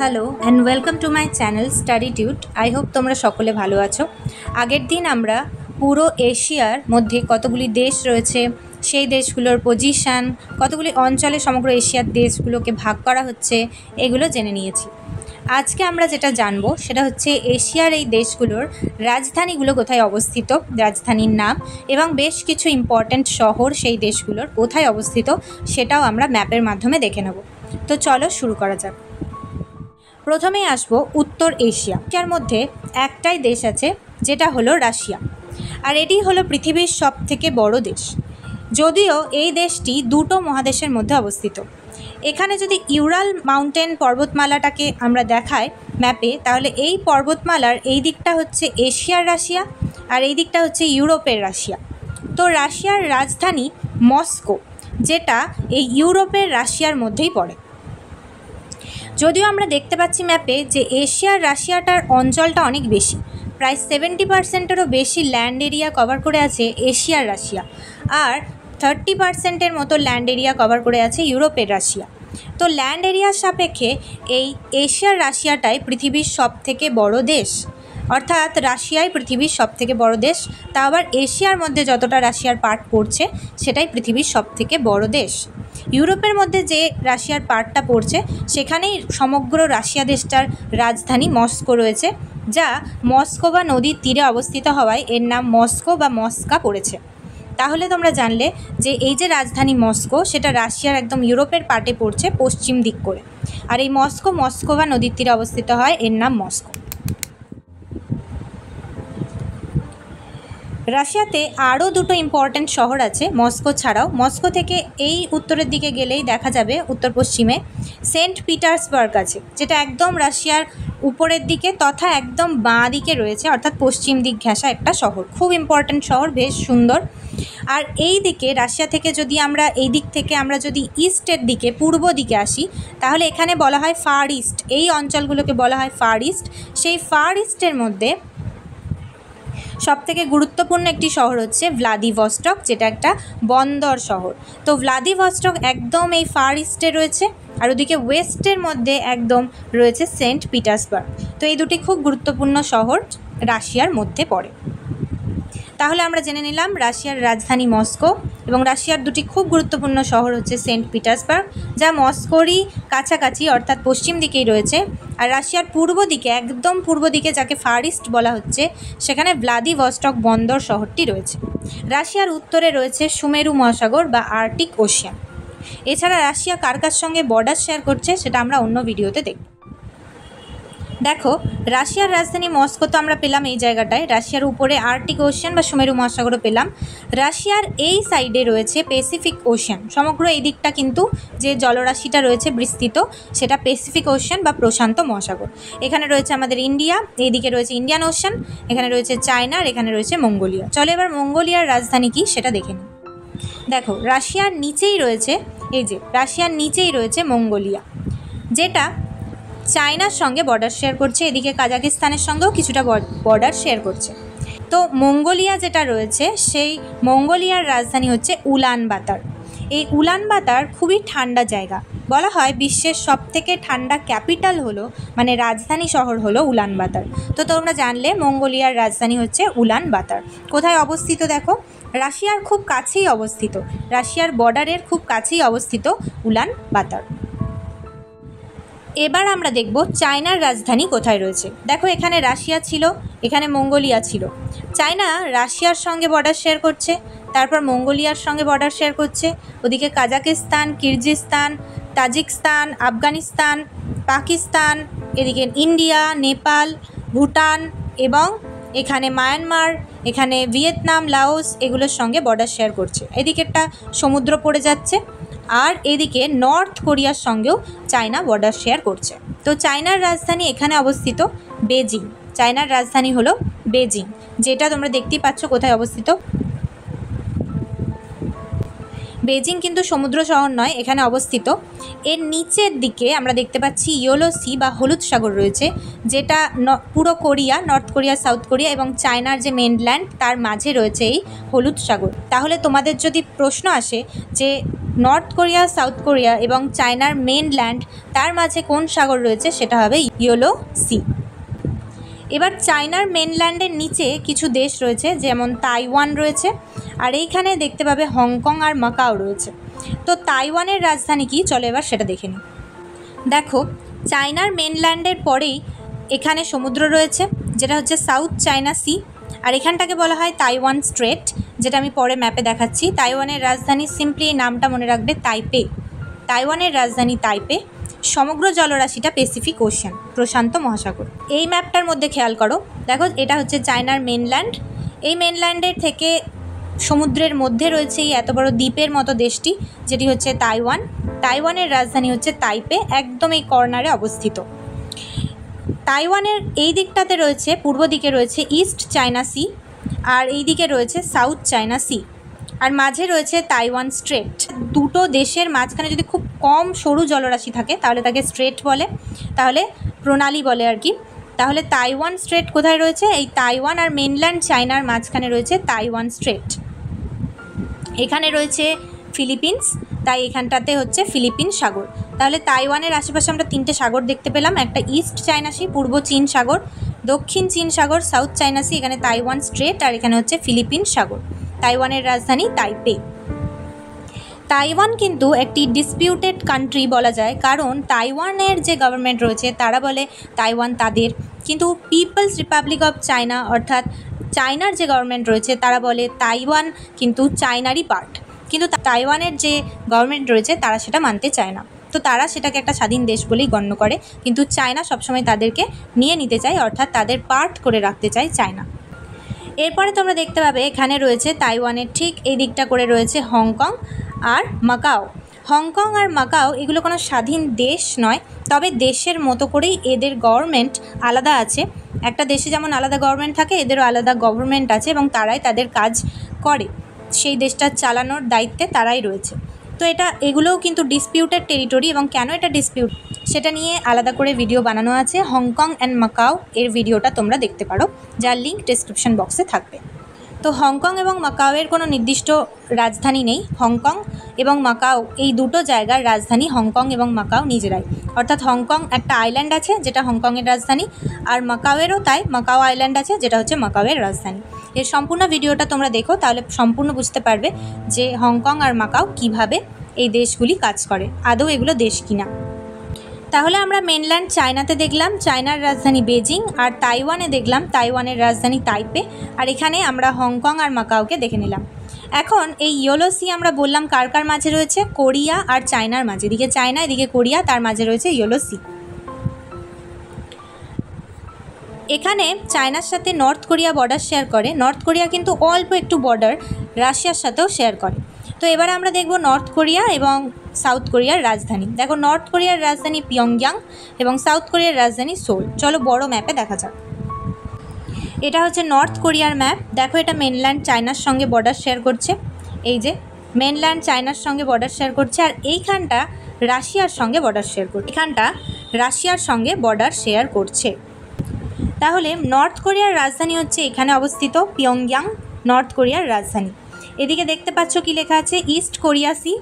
Hello and welcome to my channel Studytude. I hope তোমরা সকলে ভালো আছো। আগের দিন আমরা পুরো এশিয়ার মধ্যে কতগুলি দেশ রয়েছে, সেই দেশগুলোর পজিশান, কতগুলি অঞ্চলে সমগ্র এশিয়ার দেশগুলোকে ভাগ করা হচ্ছে, এগুলো জেনে নিয়েছি। আজকে আমরা যেটা জানবো সেটা হচ্ছে এশিয়ার এই দেশগুলোর রাজধানীগুলো কোথায় অবস্থিত, রাজধানীর নাম এবং বেশ কিছু ইম্পর্ট্যান্ট শহর সেই দেশগুলোর কোথায় অবস্থিত সেটাও আমরা ম্যাপের মাধ্যমে দেখে নেব। তো চলো শুরু করা যাক। প্রথমেই আসবো উত্তর এশিয়া। এশিয়ার মধ্যে একটাই দেশ আছে, যেটা হলো রাশিয়া, আর এটি হলো পৃথিবীর সবথেকে বড় দেশ। যদিও এই দেশটি দুটো মহাদেশের মধ্যে অবস্থিত। এখানে যদি ইউরাল মাউন্টেন পর্বতমালাটাকে আমরা দেখাই ম্যাপে, তাহলে এই পর্বতমালার এই দিকটা হচ্ছে এশিয়ার রাশিয়া আর এই দিকটা হচ্ছে ইউরোপের রাশিয়া। তো রাশিয়ার রাজধানী মস্কো, যেটা এই ইউরোপের রাশিয়ার মধ্যেই পড়ে। যদিও আমরা দেখতে পাচ্ছি ম্যাপে যে এশিয়ার রাশিয়াটার অঞ্চলটা অনেক বেশি, প্রায় 70%-এরও বেশি ল্যান্ড এরিয়া কভার করে আছে এশিয়ার রাশিয়া, আর 30%-এর মতো ল্যান্ড এরিয়া কভার করে আছে ইউরোপের রাশিয়া। তো ল্যান্ড এরিয়ার সাপেক্ষে এই এশিয়ার রাশিয়াটাই পৃথিবীর সবথেকে বড় দেশ, অর্থাৎ রাশিয়াই পৃথিবীর সবথেকে বড় দেশ। তা আবার এশিয়ার মধ্যে যতটা রাশিয়ার পার্ট পড়ছে সেটাই পৃথিবীর সবথেকে বড় দেশ। ইউরোপের মধ্যে যে রাশিয়ার পার্টটা পড়ছে সেখানেই সমগ্র রাশিয়া দেশটার রাজধানী মস্কো রয়েছে, যা মস্কোবা নদীর তীরে অবস্থিত হওয়ায় এর নাম মস্কো বা মস্কা পড়েছে। তাহলে তোমরা জানলে যে এই যে রাজধানী মস্কো সেটা রাশিয়ার একদম ইউরোপের পার্টে পড়ছে পশ্চিম দিক করে, আর এই মস্কোবা নদীর তীরে অবস্থিত হয়, এর নাম মস্কো। রাশিয়াতে আরও দুটো ইম্পর্ট্যান্ট শহর আছে মস্কো ছাড়াও। মস্কো থেকে এই উত্তরের দিকে গেলেই দেখা যাবে উত্তর পশ্চিমে সেন্ট পিটার্সবার্গ আছে, যেটা একদম রাশিয়ার উপরের দিকে তথা একদম বাঁ দিকে রয়েছে, অর্থাৎ পশ্চিম দিক ঘেঁষা একটা শহর, খুব ইম্পর্ট্যান্ট শহর, বেশ সুন্দর। আর এই দিকে রাশিয়া থেকে যদি আমরা এই দিক থেকে আমরা যদি ইস্টের দিকে পূর্ব দিকে আসি, তাহলে এখানে বলা হয় ফার ইস্ট, এই অঞ্চলগুলোকে বলা হয় ফার ইস্ট। সেই ফার ইস্টের মধ্যে সবথেকে গুরুত্বপূর্ণ একটি শহর হচ্ছে ভ্লাদিভস্টক, যেটা একটা বন্দর শহর। তো ভ্লাদিভস্টক একদম এই ফার ইস্টে রয়েছে, আর ওদিকে ওয়েস্টের মধ্যে একদম রয়েছে সেন্ট পিটার্সবার্গ। তো এই দুটি খুব গুরুত্বপূর্ণ শহর রাশিয়ার মধ্যে পড়ে। তাহলে আমরা জেনে নিলাম রাশিয়ার রাজধানী মস্কো এবং রাশিয়ার দুটি খুব গুরুত্বপূর্ণ শহর হচ্ছে সেন্ট পিটার্সবার্গ, যা মস্কোরই কাছাকাছি অর্থাৎ পশ্চিম দিকেই রয়েছে, আর রাশিয়ার পূর্ব দিকে একদম পূর্ব দিকে যাকে ফার ইস্ট বলা হচ্ছে সেখানে ভ্লাদিভস্টক বন্দর শহরটি রয়েছে। রাশিয়ার উত্তরে রয়েছে সুমেরু মহাসাগর বা আর্কটিক ওশিয়ান। এছাড়া রাশিয়া কার কার সঙ্গে বর্ডার শেয়ার করছে সেটা আমরা অন্য ভিডিওতে দেখব। দেখো, রাশিয়ার রাজধানী মস্কো তো আমরা পেলাম এই জায়গাটায়, রাশিয়ার উপরে আর্কটিক ওশিয়ান বা সুমেরু মহাসাগরও পেলাম। রাশিয়ার এই সাইডে রয়েছে প্যাসিফিক ওশিয়ান, সমগ্র এই দিকটা কিন্তু যে জলরাশিটা রয়েছে বিস্তৃত সেটা প্যাসিফিক ওশিয়ান বা প্রশান্ত মহাসাগর। এখানে রয়েছে আমাদের ইন্ডিয়া, এইদিকে রয়েছে ইন্ডিয়ান ওশিয়ান, এখানে রয়েছে চায়না, আর এখানে রয়েছে মঙ্গোলিয়া। চলো এবার মঙ্গোলিয়ার রাজধানী কি সেটা দেখে নিই। দেখো, রাশিয়ার নিচেই রয়েছে, এই যে রাশিয়ার নিচেই রয়েছে মঙ্গোলিয়া, যেটা চায়নার সঙ্গে বর্ডার শেয়ার করছে, এদিকে কাজাকিস্তানের সঙ্গেও কিছুটা বর্ডার শেয়ার করছে। তো মঙ্গোলিয়া যেটা রয়েছে সেই মঙ্গোলিয়ার রাজধানী হচ্ছে উলানবাতার। এই উলানবাতার খুবই ঠান্ডা জায়গা, বলা হয় বিশ্বের সবথেকে ঠান্ডা ক্যাপিটাল হলো মানে রাজধানী শহর হলো উলানবাতার। তো তোমরা জানলে মঙ্গোলিয়ার রাজধানী হচ্ছে উলানবাতার। কোথায় অবস্থিত দেখো, রাশিয়ার খুব কাছেই অবস্থিত, রাশিয়ার বর্ডারের খুব কাছেই অবস্থিত উলানবাতার। এবার আমরা দেখব চায়নার রাজধানী কোথায় রয়েছে। দেখো, এখানে রাশিয়া ছিল, এখানে মঙ্গোলিয়া ছিল। চায়না রাশিয়ার সঙ্গে বর্ডার শেয়ার করছে, তারপর মঙ্গোলিয়ার সঙ্গে বর্ডার শেয়ার করছে, ওদিকে কাজাকিস্তান, কিরজিস্তান, তাজিকিস্তান, আফগানিস্তান, পাকিস্তান, এদিকে ইন্ডিয়া, নেপাল, ভুটান এবং এখানে মায়ানমার, এখানে ভিয়েতনাম, লাওস, এগুলোর সঙ্গে বর্ডার শেয়ার করছে। এদিকেরটা সমুদ্র পড়ে যাচ্ছে, আর এদিকে নর্থ কোরিয়ার সঙ্গেও চায়না বর্ডার শেয়ার করছে। তো চায়নার রাজধানী এখানে অবস্থিত বেজিং, চায়নার রাজধানী হলো বেজিং, যেটা তোমরা দেখতেই পাচ্ছ কোথায় অবস্থিত। বেজিং কিন্তু সমুদ্র শহর নয়, এখানে অবস্থিত। এর নিচের দিকে আমরা দেখতে পাচ্ছি ইয়েলো সি বা হলুদ সাগর রয়েছে, যেটা পুরো Korea, north Korea, south Korea এবং চায়নার যে মেনল্যান্ড তার মাঝে রয়েছে এই হলুদ সাগর। তাহলে তোমাদের যদি প্রশ্ন আসে যে নর্থ কোরিয়া, সাউথ কোরিয়া এবং চায়নার মেনল্যান্ড তার মাঝে কোন সাগর রয়েছে, সেটা হবে ইয়েলো সি। এবার চায়নার মেনল্যান্ডের নিচে কিছু দেশ রয়েছে, যেমন তাইওয়ান রয়েছে, আর এইখানে দেখতে পাবে হংকং আর মাকাও রয়েছে। তো তাইওয়ানের রাজধানী কি, চলো এবার সেটা দেখে নিই। দেখো, চায়নার মেনল্যান্ডের পরেই এখানে সমুদ্র রয়েছে, যেটা হচ্ছে সাউথ চায়না সি, আর এখানটাকে বলা হয় তাইওয়ান স্ট্রেট, যেটা আমি পরে ম্যাপে দেখাচ্ছি। তাইওয়ানের রাজধানী, সিম্পলি এই নামটা মনে রাখবে, তাইপে। তাইওয়ানের রাজধানী তাইপে। সমগ্র জলরাশিটা প্যাসিফিক ওশান, প্রশান্ত মহাসাগর। এই ম্যাপটার মধ্যে খেয়াল করো, দেখো এটা হচ্ছে চায়নার মেনল্যান্ড। এই মেনল্যান্ডের থেকে সমুদ্রের মধ্যে রয়েছে এই এত বড় দ্বীপের মতো দেশটি, যেটি হচ্ছে তাইওয়ান। তাইওয়ানের রাজধানী হচ্ছে তাইপে, একদম এই কর্নারে অবস্থিত। তাইওয়ানের এই দিকটাতে রয়েছে, পূর্ব দিকে রয়েছে ইস্ট চায়না সি, আর এই দিকে রয়েছে সাউথ চায়না সি, আর মাঝে রয়েছে তাইওয়ান স্ট্রেট। দুটো দেশের মাঝখানে যদি খুব কম সরু জলরাশি থাকে তাহলে তাকে স্ট্রেট বলে, তাহলে প্রণালী বলে আর কি। তাহলে তাইওয়ান স্ট্রেট কোথায় রয়েছে, এই তাইওয়ান আর মেনল্যান্ড চায়নার মাঝখানে রয়েছে তাইওয়ান স্ট্রেট। এখানে রয়েছে ফিলিপিন্স, তাই এখানটাতে হচ্ছে ফিলিপিন সাগর। তাহলে তাইওয়ানের আশেপাশে আমরা তিনটে সাগর দেখতে পেলাম, একটা ইস্ট চায়না সি, পূর্ব চীন সাগর, দক্ষিণ চীন সাগর, সাউথ চায়না সি, এখানে তাইওয়ান স্ট্রেট, আর এখানে হচ্ছে ফিলিপিন সাগর। তাইওয়ানের রাজধানী তাইপে। তাইওয়ান কিন্তু একটি ডিসপিউটেড কান্ট্রি বলা যায়, কারণ তাইওয়ানের যে গভর্নমেন্ট রয়েছে তারা বলে তাইওয়ান তাদের, কিন্তু পিপলস রিপাবলিক অফ চায়না অর্থাৎ চায়নার যে গভর্নমেন্ট রয়েছে তারা বলে তাইওয়ান কিন্তু চায়নারই পার্ট। কিন্তু তাইওয়ানের যে গভর্নমেন্ট রয়েছে তারা সেটা মানতে চায় না, তো তারা সেটাকে একটা স্বাধীন দেশ বলেই গণ্য করে, কিন্তু চায়না সবসময় তাদেরকে নিয়ে নিতে চায়, অর্থাৎ তাদের পার্ট করে রাখতে চায় চায়না। এরপরে তোমরা দেখতে পাবে এখানে রয়েছে তাইওয়ানের ঠিক এই দিকটা করে রয়েছে হংকং আর মাকাও। হংকং আর মাকাও এগুলো কোনো স্বাধীন দেশ নয়, তবে দেশের মতো করেই এদের গভর্নমেন্ট আলাদা আছে। একটা দেশে যেমন আলাদা গভর্নমেন্ট থাকে, এদেরও আলাদা গভর্নমেন্ট আছে এবং তারাই তাদের কাজ করে, সেই দেশটা চালানোর দায়িত্বে তারাই রয়েছে। তো এগুলোও কিন্তু ডিসপিউটেড টেরিটরি, এবং কেন এটা ডিসপিউট সেটা নিয়ে আলাদা করে ভিডিও বানানো আছে। হংকং অ্যান্ড মাকাও এর ভিডিওটা তোমরা দেখতে পারো, যার লিঙ্ক ডেসক্রিপশন বক্সে থাকবে। তো হংকং এবং মাকাওয়ের কোনো নির্দিষ্ট রাজধানী নেই। হংকং এবং মাকাও এই দুটো জায়গার রাজধানী হংকং এবং মাকাও নিজেরাই, অর্থাৎ হংকং একটা আইল্যান্ড আছে যেটা হংকংয়ের রাজধানী, আর মাকাওয়েরও তাই, মাকাও আইল্যান্ড আছে যেটা হচ্ছে মাকাওয়ের রাজধানী। এর সম্পূর্ণ ভিডিওটা তোমরা দেখো, তাহলে সম্পূর্ণ বুঝতে পারবে যে হংকং আর মাকাও কিভাবে এই দেশগুলি কাজ করে, আদৌ এগুলো দেশ কিনা। তাহলে আমরা মেনল্যান্ড চায়নাতে দেখলাম চায়নার রাজধানী বেজিং, আর তাইওয়ানে দেখলাম তাইওয়ানের রাজধানী তাইপে, আর এখানে আমরা হংকং আর মাকাওকে দেখে নিলাম। এখন এই ইয়েলো সি আমরা বললাম কার কার মাঝে রয়েছে, কোরিয়া আর চায়নার মাঝে, এদিকে চায়না এদিকে কোরিয়া, তার মাঝে রয়েছে ইয়েলো সি। এখানে চায়নার সাথে নর্থ কোরিয়া বর্ডার শেয়ার করে, নর্থ কোরিয়া কিন্তু অল্প একটু বর্ডার রাশিয়ার সাথেও শেয়ার করে। তো এবারে আমরা দেখব নর্থ কোরিয়া এবং সাউথ কোরিয়ার রাজধানী। দেখো, নর্থ কোরিয়ার রাজধানী পিয়ংইয়াং এবং সাউথ কোরিয়ার রাজধানী সোল। চলো বড় ম্যাপে দেখা যাক। এটা হচ্ছে নর্থ কোরিয়ার ম্যাপ। দেখো, এটা মেনল্যান্ড চায়নার সঙ্গে বর্ডার শেয়ার করছে, এই যে মেনল্যান্ড চায়নার সঙ্গে বর্ডার শেয়ার করছে, আর এইখানটা রাশিয়ার সঙ্গে বর্ডার শেয়ার করছে, এখানটা রাশিয়ার সঙ্গে বর্ডার শেয়ার করছে। তাহলে নর্থ কোরিয়ার রাজধানী হচ্ছে এখানে অবস্থিত, পিয়ংইয়াং নর্থ কোরিয়ার রাজধানী। এদিকে দেখতে পাচ্ছ কি লেখা আছে, ইস্ট কোরিয়া সি।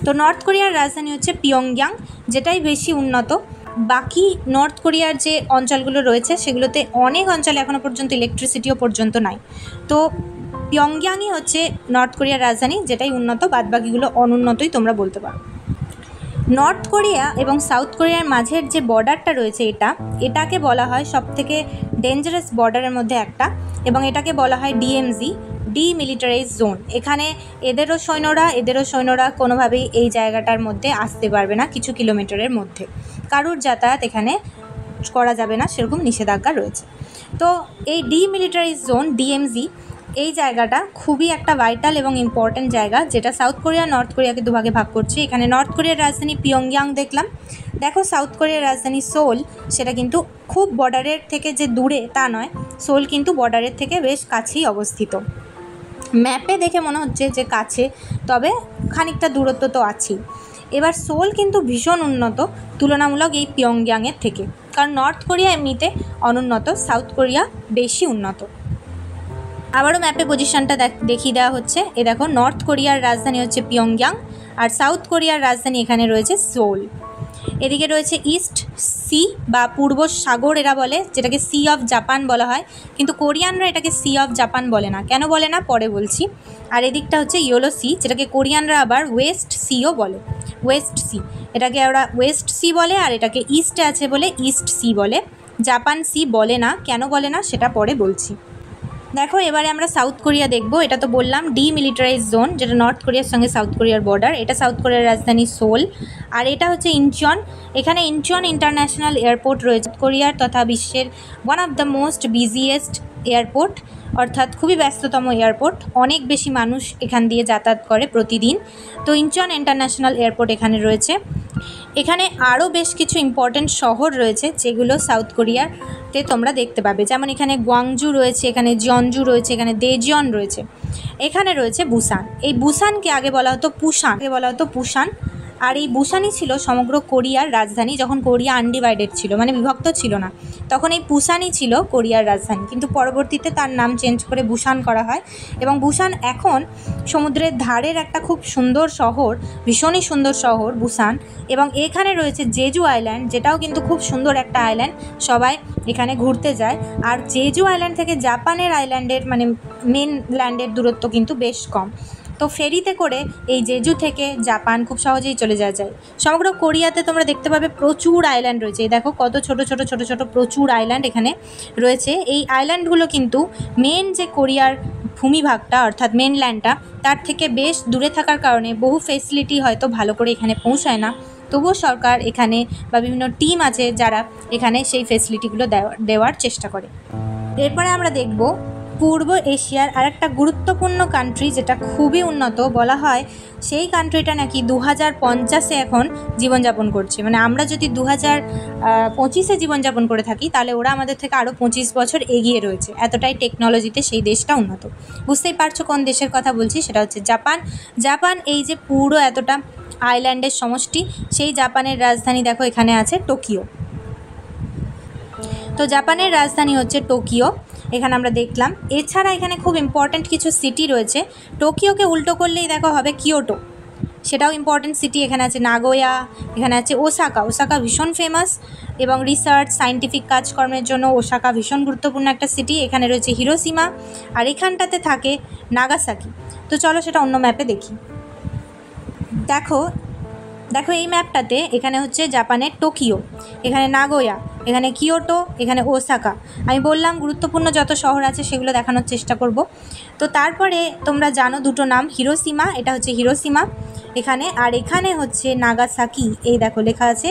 তো নর্থ কোরিয়ার রাজধানী হচ্ছে পিয়ংইয়াং, যেটাই বেশি উন্নত। বাকি নর্থ কোরিয়ার যে অঞ্চলগুলো রয়েছে সেগুলোতে অনেক অঞ্চলে এখনও পর্যন্ত ইলেকট্রিসিটিও পর্যন্ত নাই। তো পিয়ংইয়াংই হচ্ছে নর্থ কোরিয়ার রাজধানী, যেটাই উন্নত, বাদবাকিগুলো অনুন্নতই তোমরা বলতে পারো। নর্থ কোরিয়া এবং সাউথ কোরিয়ার মাঝের যে বর্ডারটা রয়েছে এটাকে বলা হয় সবথেকে ডেঞ্জারাস বর্ডারের মধ্যে একটা, এবং এটাকে বলা হয় ডিএমজি, ডিমিলিটারাইজ জোন। এখানে এদেরও সৈন্যরা কোনোভাবেই এই জায়গাটার মধ্যে আসতে পারবে না, কিছু কিলোমিটারের মধ্যে কারুর যাতায়াত এখানে করা যাবে না, সেরকম নিষেধাজ্ঞা রয়েছে। তো এই ডিমিলিটারাইজ জোন ডিএমজি, এই জায়গাটা খুবই একটা ভাইটাল এবং ইম্পর্ট্যান্ট জায়গা, যেটা সাউথ কোরিয়া নর্থ কোরিয়াকে দুভাগে ভাগ করছে। এখানে নর্থ কোরিয়ার রাজধানী পিয়ংইয়াং দেখলাম। দেখো, সাউথ কোরিয়ার রাজধানী সোল, সেটা কিন্তু খুব বর্ডারের থেকে যে দূরে তা নয়, সোল কিন্তু বর্ডারের থেকে বেশ কাছেই অবস্থিত। ম্যাপে দেখে মনে হচ্ছে যে কাছে, তবে খানিকটা দূরত্ব তো আছেই। এবার সোল কিন্তু ভীষণ উন্নত তুলনামূলক এই পিয়ংইয়াংয়ের থেকে, কারণ নর্থ কোরিয়া এমনিতে অনুন্নত, সাউথ কোরিয়া বেশি উন্নত। আবারও ম্যাপে পজিশনটা দেখিয়ে দেওয়া হচ্ছে। এ দেখো, নর্থ কোরিয়ার রাজধানী হচ্ছে পিয়ংইয়াং, আর সাউথ কোরিয়ার রাজধানী এখানে রয়েছে সোল। এদিকে রয়েছে ইস্ট সি বা পূর্ব সাগর এরা বলে, যেটাকে সি অফ জাপান বলা হয়, কিন্তু কোরিয়ানরা এটাকে সি অফ জাপান বলে না। কেন বলে না পরে বলছি। আর এদিকটা হচ্ছে ইয়েলো সি, যেটাকে কোরিয়ানরা আবার ওয়েস্ট সিও বলে, ওয়েস্ট সি। এটাকে ওরা ওয়েস্ট সি বলে, আর এটাকে ইস্টে আছে বলে ইস্ট সি বলে, জাপান সি বলে না। কেন বলে না সেটা পরে বলছি। দেখো, এবারে আমরা সাউথ কোরিয়া দেখব। এটা তো বললাম ডিমিলিটারাইজ জোন, যেটা নর্থ কোরিয়ার সঙ্গে সাউথ কোরিয়ার বর্ডার। এটা সাউথ কোরিয়ার রাজধানী সোল, আর এটা হচ্ছে ইনচন। এখানে ইনচন ইন্টারন্যাশনাল এয়ারপোর্ট রয়েছে, কোরিয়ার তথা বিশ্বের one of the most busiest airport, অর্থাৎ খুবই ব্যস্ততম এয়ারপোর্ট। অনেক বেশি মানুষ এখান দিয়ে যাতায়াত করে প্রতিদিন। তো ইনচন ইন্টারন্যাশনাল এয়ারপোর্ট এখানে রয়েছে। এখানে আরও বেশ কিছু ইম্পর্ট্যান্ট শহর রয়েছে, যেগুলো সাউথ কোরিয়াতে তোমরা দেখতে পাবে। যেমন এখানে গোয়াংজু রয়েছে, এখানে জিয়নজু রয়েছে, এখানে দেজিয়ন রয়েছে, এখানে রয়েছে বুসান। এই বুসানকে আগে বলা হতো পুসান। আর এই বুসানই ছিল সমগ্র কোরিয়ার রাজধানী যখন কোরিয়া আনডিভাইডেড ছিল, মানে বিভক্ত ছিল না, তখন এই পুসানই ছিল কোরিয়ার রাজধানী। কিন্তু পরবর্তীতে তার নাম চেঞ্জ করে বুসান করা হয়, এবং বুসান এখন সমুদ্রের ধারের একটা খুব সুন্দর শহর, ভীষণই সুন্দর শহর বুসান। এবং এখানে রয়েছে জেজু আইল্যান্ড, যেটাও কিন্তু খুব সুন্দর একটা আইল্যান্ড, সবাই এখানে ঘুরতে যায়। আর জেজু আইল্যান্ড থেকে জাপানের আইল্যান্ডের মানে মেন ল্যান্ডের দূরত্ব কিন্তু বেশ কম। তো ফেরিতে করে এই জেজু থেকে জাপান খুব সহজেই চলে যাওয়া যায়। সমগ্র কোরিয়াতে তোমরা দেখতে পাবে প্রচুর আইল্যান্ড রয়েছে। এই দেখো কত ছোট ছোট প্রচুর আইল্যান্ড এখানে রয়েছে। এই আইল্যান্ডগুলো কিন্তু মেন যে কোরিয়ার ভূমিভাগটা অর্থাৎ মেনল্যান্ডটা, তার থেকে বেশ দূরে থাকার কারণে বহু ফেসিলিটি হয়তো ভালো করে এখানে পৌঁছায় না। তবুও সরকার এখানে বা বিভিন্ন টিম আছে যারা এখানে সেই ফেসিলিটিগুলো দেওয়ার চেষ্টা করে। এরপরে আমরা দেখব পূর্ব এশিয়ার আরেকটা গুরুত্বপূর্ণ কান্ট্রি, যেটা খুবই উন্নত বলা হয়। সেই কান্ট্রিটা নাকি 2050-এ এখন জীবনযাপন করছে। মানে আমরা যদি 2025-এ জীবনযাপন করে থাকি, তাহলে ওরা আমাদের থেকে আরও 25 বছর এগিয়ে রয়েছে। এতটাই টেকনোলজিতে সেই দেশটা উন্নত। বুঝতেই পারছো কোন দেশের কথা বলছি, সেটা হচ্ছে জাপান। জাপান এই যে পুরো এতটা আইল্যান্ডের সমষ্টি, সেই জাপানের রাজধানী দেখো এখানে আছে টোকিও। তো জাপানের রাজধানী হচ্ছে টোকিও, এখানে আমরা দেখলাম। এছাড়া এখানে খুব ইম্পর্ট্যান্ট কিছু সিটি রয়েছে। টোকিওকে উল্টো করলেই দেখো হবে কিয়োটো, সেটাও ইম্পর্ট্যান্ট সিটি। এখানে আছে নাগোয়া, এখানে আছে ওসাকা। ওসাকা ভীষণ ফেমাস, এবং রিসার্চ সায়েন্টিফিক কাজকর্মের জন্য ওসাকা ভীষণ গুরুত্বপূর্ণ একটা সিটি। এখানে রয়েছে হিরোশিমা, আর এখানটাতে থাকে নাগাসাকি। তো চলো সেটা অন্য ম্যাপে দেখি। দেখো এই ম্যাপটাতে এখানে হচ্ছে জাপানের টোকিও, এখানে নাগোয়া, এখানে কিয়োটো, এখানে ওসাকা। আমি বললাম গুরুত্বপূর্ণ যত শহর আছে সেগুলো দেখানোর চেষ্টা করব। তো তারপরে তোমরা জানো দুটো নাম, হিরোশিমা, এটা হচ্ছে হিরোশিমা এখানে, আর এখানে হচ্ছে নাগাসাকি। এই দেখো লেখা আছে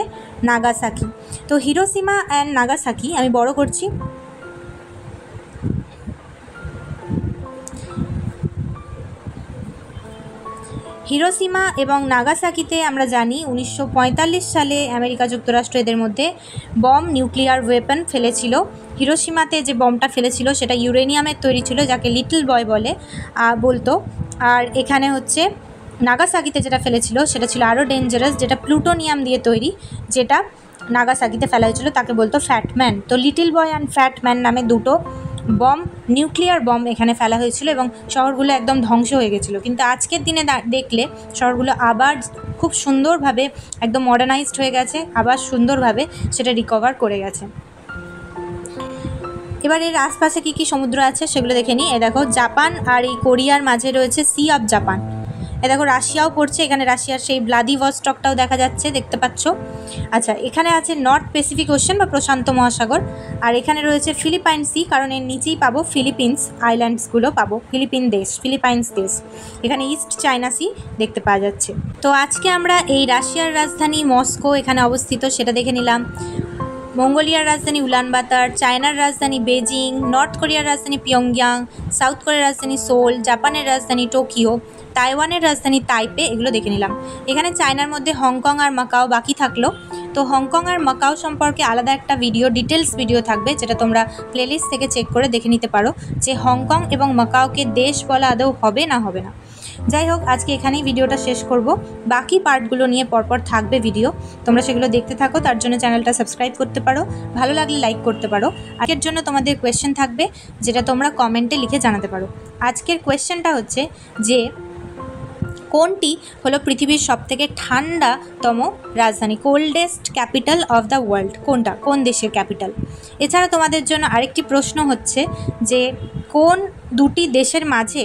নাগাসাকি। তো হিরোশিমা অ্যান্ড নাগাসাকি আমি বড় করছি। হিরোশিমা এবং নাগাসাকিতে আমরা জানি 1945 সালে আমেরিকা যুক্তরাষ্ট্র এদের মধ্যে নিউক্লিয়ার ওয়েপন ফেলেছিল। হিরোশিমাতে যে বমটা ফেলেছিল সেটা ইউরেনিয়ামের তৈরি ছিল, যাকে লিটল বয় বলতো। আর এখানে হচ্ছে নাগাসাকিতে যেটা ফেলেছিল সেটা ছিল আরও ডেঞ্জারাস, যেটা প্লুটোনিয়াম দিয়ে তৈরি, যেটা নাগাসাকিতে ফেলা হয়েছিল, তাকে বলতো ফ্যাটম্যান। তো লিটল বয় অ্যান্ড ফ্যাটম্যান নামে দুটো নিউক্লিয়ার বম এখানে ফেলা হয়েছিল, এবং শহরগুলো একদম ধ্বংস হয়ে গেছিলো। কিন্তু আজকের দিনে দেখলে শহরগুলো আবার খুব সুন্দরভাবে একদম মডার্নাইজড হয়ে গেছে, আবার সুন্দরভাবে সেটা রিকভার করে গেছে। এবার এর আশপাশে কী কী সমুদ্র আছে সেগুলো দেখে নিই। এ দেখো জাপান আর এই কোরিয়ার মাঝে রয়েছে সি অফ জাপান। এ দেখো রাশিয়াও পড়ছে, এখানে রাশিয়ার সেই ভ্লাদিভস্টকটাও দেখা যাচ্ছে, দেখতে পাচ্ছ। আচ্ছা, এখানে আছে নর্থ প্যাসিফিক ওশান বা প্রশান্ত মহাসাগর, আর এখানে রয়েছে ফিলিপাইন সি, কারণ এর নিচেই পাবো ফিলিপিন্স আইল্যান্ডসগুলো পাবো, ফিলিপাইন্স দেশ। এখানে ইস্ট চায়না সি দেখতে পাওয়া যাচ্ছে। তো আজকে আমরা এই রাশিয়ার রাজধানী মস্কো এখানে অবস্থিত সেটা দেখে নিলাম, মঙ্গোলিয়ার রাজধানী উলানবাতার, চায়নার রাজধানী বেজিং, নর্থ কোরিয়ার রাজধানী পিয়ংইয়াং, সাউথ কোরিয়ার রাজধানী সোল, জাপানের রাজধানী টোকিও, তাইওয়ানের রাজধানী তাইপে, এগুলো দেখে নিলাম। এখানে চায়নার মধ্যে হংকং আর মাকাও বাকি থাকলো। তো হংকং আর মাকাও সম্পর্কে আলাদা একটা ভিডিও, ডিটেলস ভিডিও থাকবে, যেটা তোমরা প্লেলিস্ট থেকে চেক করে দেখে নিতে পারো যে হংকং এবং মাকাওকে দেশ বলা আদৌ হবে না হবে না। যাই হোক, আজকে এখানেই ভিডিওটা শেষ করব। বাকি পার্টগুলো নিয়ে পরপর থাকবে ভিডিও, তোমরা সেগুলো দেখতে থাকো। তার জন্য চ্যানেলটা সাবস্ক্রাইব করতে পারো, ভালো লাগলে লাইক করতে পারো। আজকের জন্য তোমাদের কোয়েশ্চেন থাকবে, যেটা তোমরা কমেন্টে লিখে জানাতে পারো। আজকের কোয়েশ্চেনটা হচ্ছে যে কোনটি হলো পৃথিবীর সবথেকে ঠান্ডাতম রাজধানী, coldest capital of the world, কোনটা, কোন দেশের ক্যাপিটাল? এছাড়া তোমাদের জন্য আরেকটি প্রশ্ন হচ্ছে যে কোন দুটি দেশের মাঝে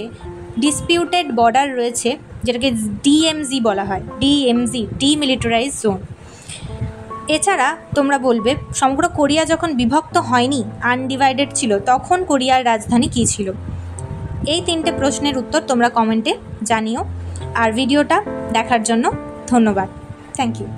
ডিসপিউটেড বর্ডার রয়েছে, যেটাকে ডিএমজি বলা হয়, ডিএমজি, ডিমিলিটারাইজড জোন। এছাড়া তোমরা বলবে সমগ্র কোরিয়া যখন বিভক্ত হয়নি, আনডিভাইডেড ছিল, তখন কোরিয়ার রাজধানী কী ছিল? এই 3টে প্রশ্নের উত্তর তোমরা কমেন্টে জানিও। আর ভিডিওটা দেখার জন্য ধন্যবাদ। Thank you.